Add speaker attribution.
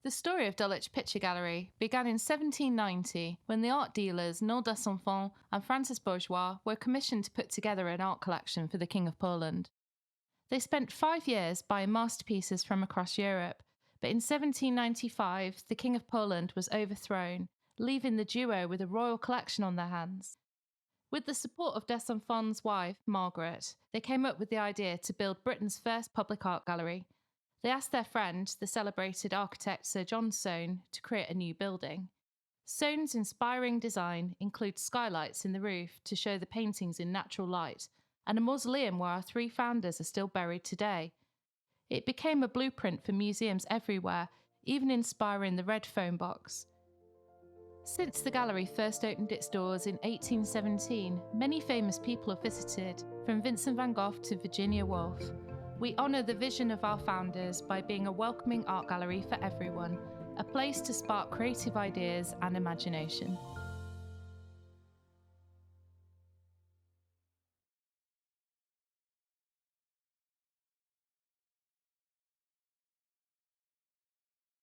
Speaker 1: The story of Dulwich Picture Gallery began in 1790 when the art dealers Noel d'Essonfons and Francis Bourgeois were commissioned to put together an art collection for the King of Poland. They spent 5 years buying masterpieces from across Europe, but in 1795 the King of Poland was overthrown, leaving the duo with a royal collection on their hands. With the support of d'Essonfons' wife, Margaret, they came up with the idea to build Britain's first public art gallery. They asked their friend, the celebrated architect Sir John Soane, to create a new building. Soane's inspiring design includes skylights in the roof to show the paintings in natural light, and a mausoleum where our 3 founders are still buried today. It became a blueprint for museums everywhere, even inspiring the red phone box. Since the gallery first opened its doors in 1817, many famous people have visited, from Vincent van Gogh to Virginia Woolf. We honour the vision of our founders by being a welcoming art gallery for everyone, a place to spark creative ideas and imagination.